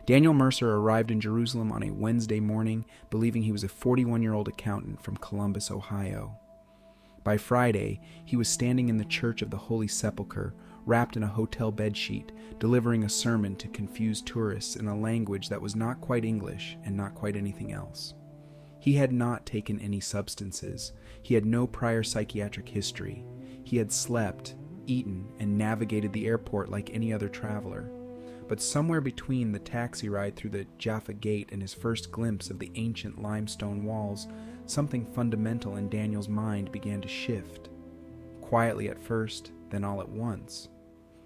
Daniel Mercer arrived in Jerusalem on a Wednesday morning, believing he was a 41-year-old accountant from Columbus, Ohio. By Friday, he was standing in the Church of the Holy Sepulchre, wrapped in a hotel bedsheet, delivering a sermon to confused tourists in a language that was not quite English and not quite anything else. He had not taken any substances. He had no prior psychiatric history. He had slept, eaten, and navigated the airport like any other traveler. But somewhere between the taxi ride through the Jaffa Gate and his first glimpse of the ancient limestone walls, something fundamental in Daniel's mind began to shift. Quietly at first, then all at once.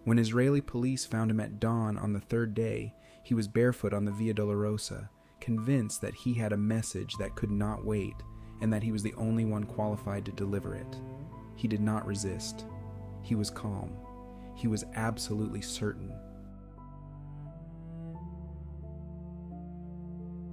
When Israeli police found him at dawn on the third day, he was barefoot on the Via Dolorosa, convinced that he had a message that could not wait, and that he was the only one qualified to deliver it. He did not resist. He was calm. He was absolutely certain.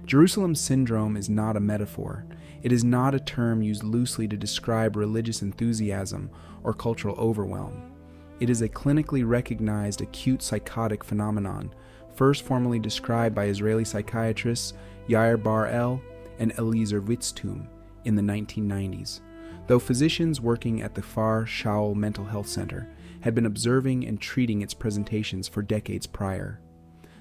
Jerusalem syndrome is not a metaphor. It is not a term used loosely to describe religious enthusiasm or cultural overwhelm. It is a clinically recognized acute psychotic phenomenon, first formally described by Israeli psychiatrists Yair Bar-El and Eliezer Witztum in the 1990s, though physicians working at the Far Shaul Mental Health Center had been observing and treating its presentations for decades prior.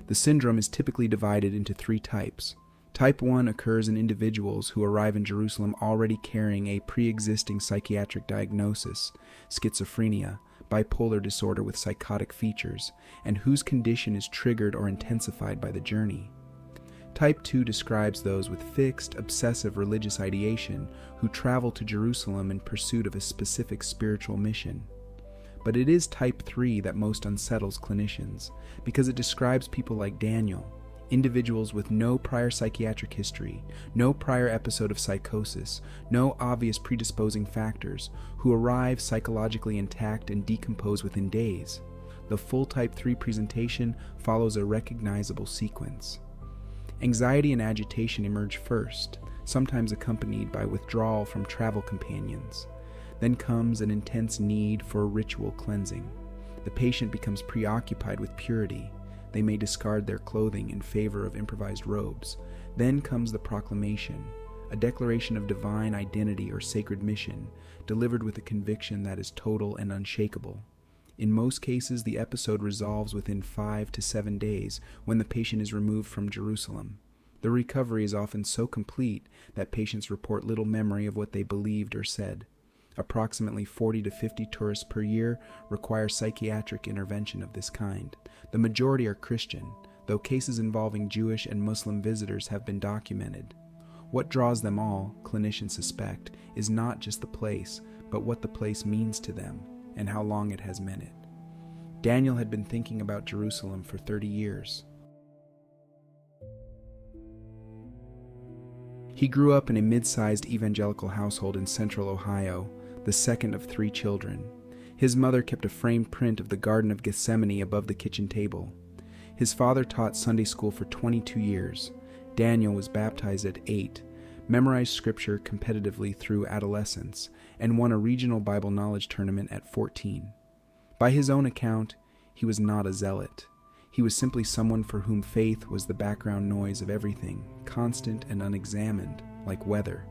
The syndrome is typically divided into three types. Type 1 occurs in individuals who arrive in Jerusalem already carrying a pre-existing psychiatric diagnosis, schizophrenia, bipolar disorder with psychotic features, and whose condition is triggered or intensified by the journey. Type 2 describes those with fixed, obsessive religious ideation who travel to Jerusalem in pursuit of a specific spiritual mission. But it is Type 3 that most unsettles clinicians, because it describes people like Daniel, individuals with no prior psychiatric history, no prior episode of psychosis, no obvious predisposing factors, who arrive psychologically intact and decompose within days. The full Type 3 presentation follows a recognizable sequence. Anxiety and agitation emerge first, sometimes accompanied by withdrawal from travel companions. Then comes an intense need for ritual cleansing. The patient becomes preoccupied with purity. They may discard their clothing in favor of improvised robes. Then comes the proclamation, a declaration of divine identity or sacred mission, delivered with a conviction that is total and unshakable. In most cases, the episode resolves within 5 to 7 days when the patient is removed from Jerusalem. The recovery is often so complete that patients report little memory of what they believed or said. Approximately 40 to 50 tourists per year require psychiatric intervention of this kind. The majority are Christian, though cases involving Jewish and Muslim visitors have been documented. What draws them all, clinicians suspect, is not just the place, but what the place means to them and how long it has meant it. Daniel had been thinking about Jerusalem for 30 years. He grew up in a mid-sized evangelical household in central Ohio, the second of 3 children. His mother kept a framed print of the Garden of Gethsemane above the kitchen table. His father taught Sunday school for 22 years. Daniel was baptized at 8, memorized scripture competitively through adolescence, and won a regional Bible knowledge tournament at 14. By his own account, he was not a zealot. He was simply someone for whom faith was the background noise of everything, constant and unexamined, like weather.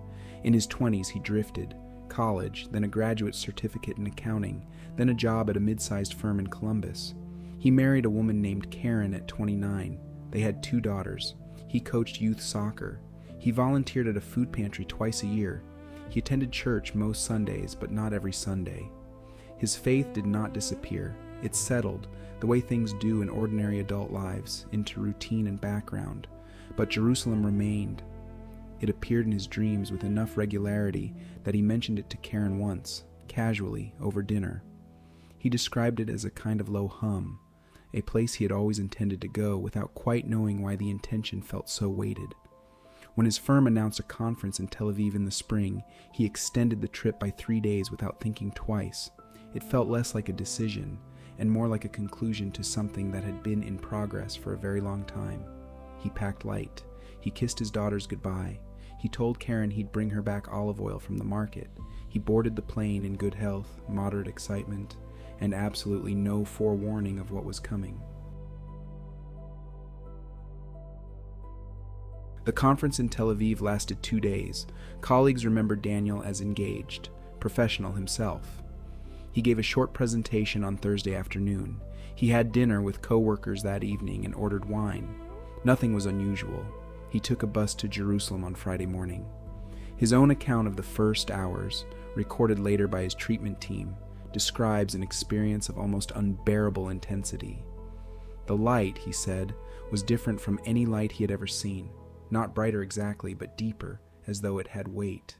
In his 20s, he drifted. College, then a graduate certificate in accounting, then a job at a mid-sized firm in Columbus. He married a woman named Karen at 29. They had 2 daughters. He coached youth soccer. He volunteered at a food pantry twice a year. He attended church most Sundays, but not every Sunday. His faith did not disappear. It settled, the way things do in ordinary adult lives, into routine and background. But Jerusalem remained. It appeared in his dreams with enough regularity that he mentioned it to Karen once, casually, over dinner. He described it as a kind of low hum, a place he had always intended to go without quite knowing why the intention felt so weighted. When his firm announced a conference in Tel Aviv in the spring, he extended the trip by 3 days without thinking twice. It felt less like a decision, and more like a conclusion to something that had been in progress for a very long time. He packed light. He kissed his daughters goodbye. He told Karen he'd bring her back olive oil from the market. He boarded the plane in good health, moderate excitement, and absolutely no forewarning of what was coming. The conference in Tel Aviv lasted 2 days. Colleagues remembered Daniel as engaged, professional himself. He gave a short presentation on Thursday afternoon. He had dinner with co-workers that evening and ordered wine. Nothing was unusual. He took a bus to Jerusalem on Friday morning. His own account of the first hours, recorded later by his treatment team, describes an experience of almost unbearable intensity. The light, he said, was different from any light he had ever seen. Not brighter exactly, but deeper, as though it had weight.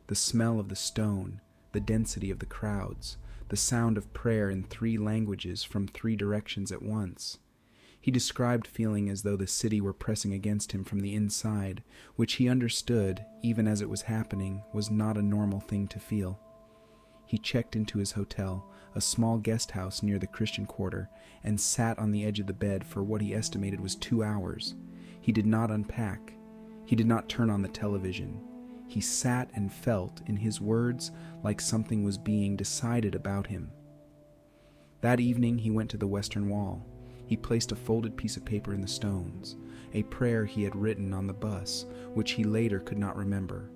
The smell of the stone, the density of the crowds, the sound of prayer in 3 languages from 3 directions at once. He described feeling as though the city were pressing against him from the inside, which he understood, even as it was happening, was not a normal thing to feel. He checked into his hotel, a small guest house near the Christian quarter, and sat on the edge of the bed for what he estimated was 2 hours. He did not unpack. He did not turn on the television. He sat and felt, in his words, like something was being decided about him. That evening he went to the western wall. He placed a folded piece of paper in the stones, a prayer he had written on the bus, which he later could not remember.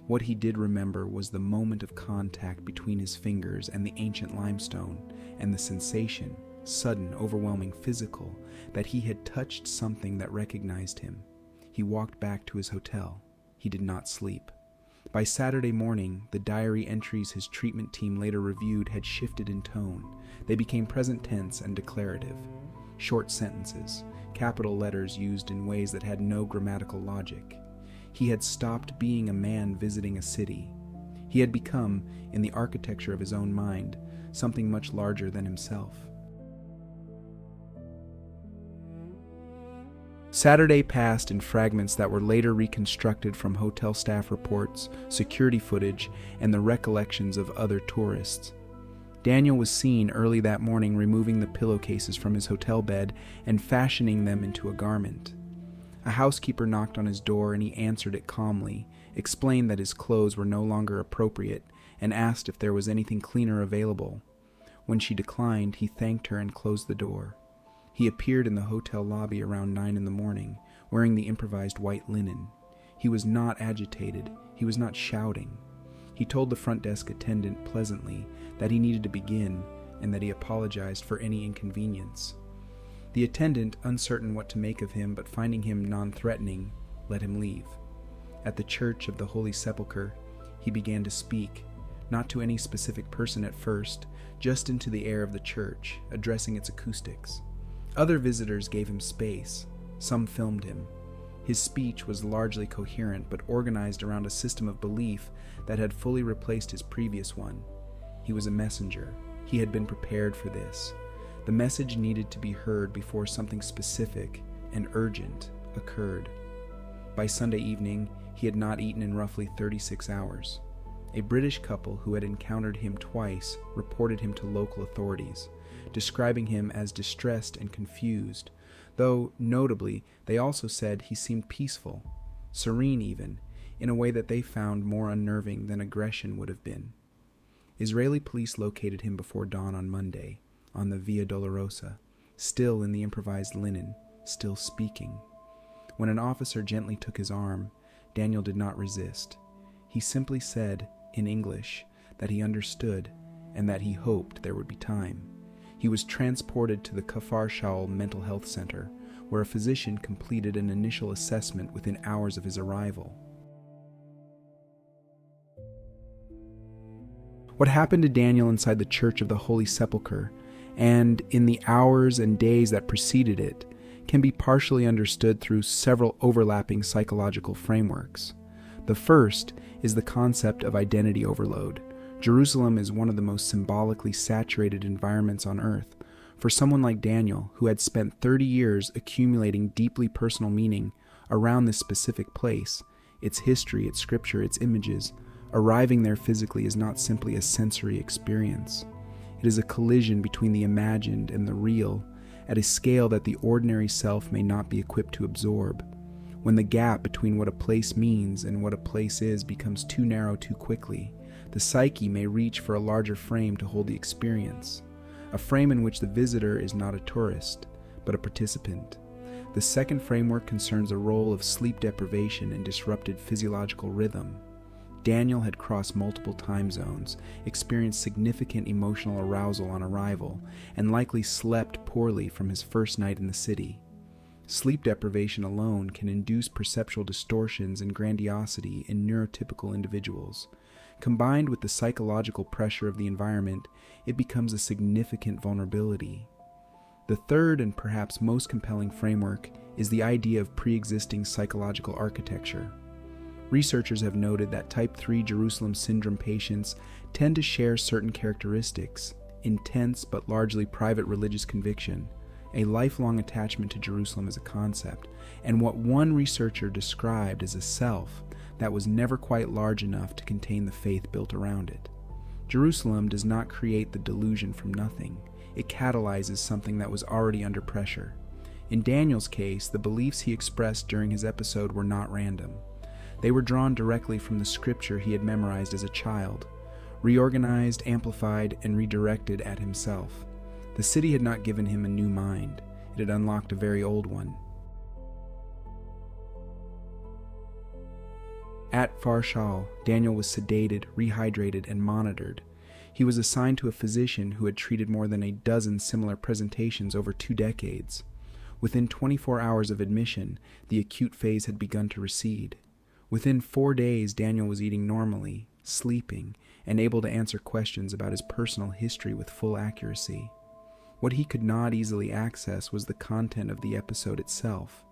What he did remember was the moment of contact between his fingers and the ancient limestone, and the sensation, sudden, overwhelming, physical, that he had touched something that recognized him. He walked back to his hotel. He did not sleep. By Saturday morning, the diary entries his treatment team later reviewed had shifted in tone. They became present tense and declarative. Short sentences, capital letters used in ways that had no grammatical logic. He had stopped being a man visiting a city. He had become, in the architecture of his own mind, something much larger than himself. Saturday passed in fragments that were later reconstructed from hotel staff reports, security footage, and the recollections of other tourists. Daniel was seen early that morning removing the pillowcases from his hotel bed and fashioning them into a garment. A housekeeper knocked on his door and he answered it calmly, explained that his clothes were no longer appropriate, and asked if there was anything cleaner available. When she declined, he thanked her and closed the door. He appeared in the hotel lobby around 9 a.m, wearing the improvised white linen. He was not agitated. He was not shouting. He told the front desk attendant pleasantly that he needed to begin and that he apologized for any inconvenience. The attendant, uncertain what to make of him but finding him non-threatening, let him leave. At the Church of the Holy Sepulchre, he began to speak, not to any specific person at first, just into the air of the church, addressing its acoustics. Other visitors gave him space. Some filmed him. His speech was largely coherent but organized around a system of belief that had fully replaced his previous one. He was a messenger. He had been prepared for this. The message needed to be heard before something specific and urgent occurred. By Sunday evening, he had not eaten in roughly 36 hours. A British couple who had encountered him twice reported him to local authorities, describing him as distressed and confused, though, notably, they also said he seemed peaceful, serene even, in a way that they found more unnerving than aggression would have been. Israeli police located him before dawn on Monday, on the Via Dolorosa, still in the improvised linen, still speaking. When an officer gently took his arm, Daniel did not resist. He simply said, in English, that he understood and that he hoped there would be time. He was transported to the Kfar Shaul Mental Health Center, where a physician completed an initial assessment within hours of his arrival. What happened to Daniel inside the Church of the Holy Sepulchre, and in the hours and days that preceded it, can be partially understood through several overlapping psychological frameworks. The first is the concept of identity overload. Jerusalem is one of the most symbolically saturated environments on earth. For someone like Daniel, who had spent 30 years accumulating deeply personal meaning around this specific place, its history, its scripture, its images, arriving there physically is not simply a sensory experience. It is a collision between the imagined and the real, at a scale that the ordinary self may not be equipped to absorb. When the gap between what a place means and what a place is becomes too narrow too quickly, the psyche may reach for a larger frame to hold the experience, a frame in which the visitor is not a tourist, but a participant. The second framework concerns a role of sleep deprivation and disrupted physiological rhythm. Daniel had crossed multiple time zones, experienced significant emotional arousal on arrival, and likely slept poorly from his first night in the city. Sleep deprivation alone can induce perceptual distortions and grandiosity in neurotypical individuals. Combined with the psychological pressure of the environment, it becomes a significant vulnerability. The third and perhaps most compelling framework is the idea of pre-existing psychological architecture. Researchers have noted that type 3 Jerusalem syndrome patients tend to share certain characteristics: intense but largely private religious conviction, a lifelong attachment to Jerusalem as a concept, and what one researcher described as a self that was never quite large enough to contain the faith built around it. Jerusalem does not create the delusion from nothing. It catalyzes something that was already under pressure. In Daniel's case, the beliefs he expressed during his episode were not random. They were drawn directly from the scripture he had memorized as a child, reorganized, amplified, and redirected at himself. The city had not given him a new mind. It had unlocked a very old one. At Farshal, Daniel was sedated, rehydrated, and monitored. He was assigned to a physician who had treated more than a dozen similar presentations over 2 decades. Within 24 hours of admission, the acute phase had begun to recede. Within 4 days, Daniel was eating normally, sleeping, and able to answer questions about his personal history with full accuracy. What he could not easily access was the content of the episode itself.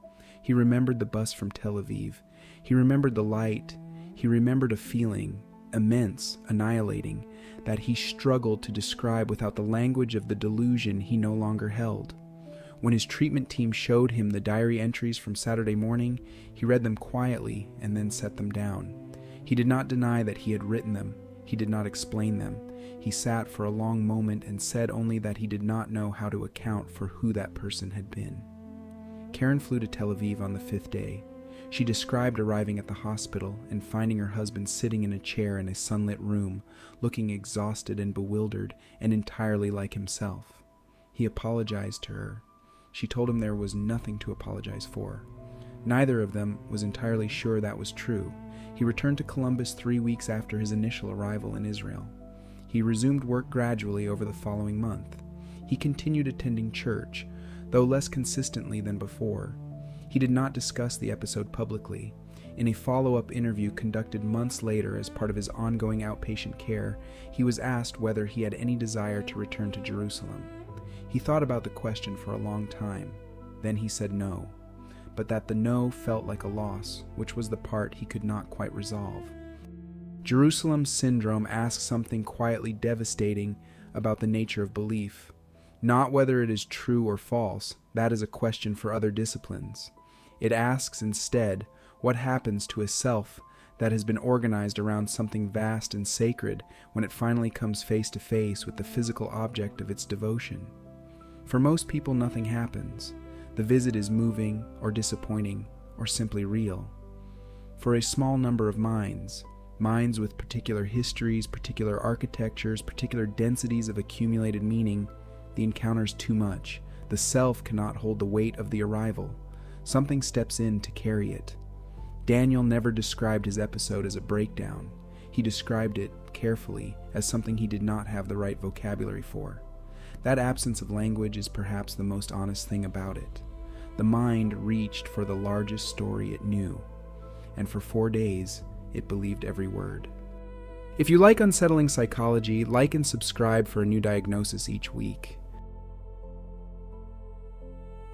He remembered the bus from Tel Aviv. He remembered the light. He remembered a feeling, immense, annihilating, that he struggled to describe without the language of the delusion he no longer held. When his treatment team showed him the diary entries from Saturday morning, he read them quietly and then set them down. He did not deny that he had written them. He did not explain them. He sat for a long moment and said only that he did not know how to account for who that person had been. Karen flew to Tel Aviv on the 5th day. She described arriving at the hospital and finding her husband sitting in a chair in a sunlit room, looking exhausted and bewildered and entirely like himself. He apologized to her. She told him there was nothing to apologize for. Neither of them was entirely sure that was true. He returned to Columbus 3 weeks after his initial arrival in Israel. He resumed work gradually over the following month. He continued attending church, though less consistently than before. He did not discuss the episode publicly. In a follow-up interview conducted months later as part of his ongoing outpatient care, he was asked whether he had any desire to return to Jerusalem. He thought about the question for a long time. Then he said no, but that the no felt like a loss, which was the part he could not quite resolve. Jerusalem syndrome asks something quietly devastating about the nature of belief. Not whether it is true or false, that is a question for other disciplines. It asks instead, what happens to a self that has been organized around something vast and sacred when it finally comes face to face with the physical object of its devotion? For most people, nothing happens. The visit is moving or disappointing or simply real. For a small number of minds with particular histories, particular architectures, particular densities of accumulated meaning, the encounter is too much. The self cannot hold the weight of the arrival. Something steps in to carry it. Daniel never described his episode as a breakdown. He described it carefully as something he did not have the right vocabulary for. That absence of language is perhaps the most honest thing about it. The mind reached for the largest story it knew, and for 4 days, it believed every word. If you like unsettling psychology, like and subscribe for a new diagnosis each week.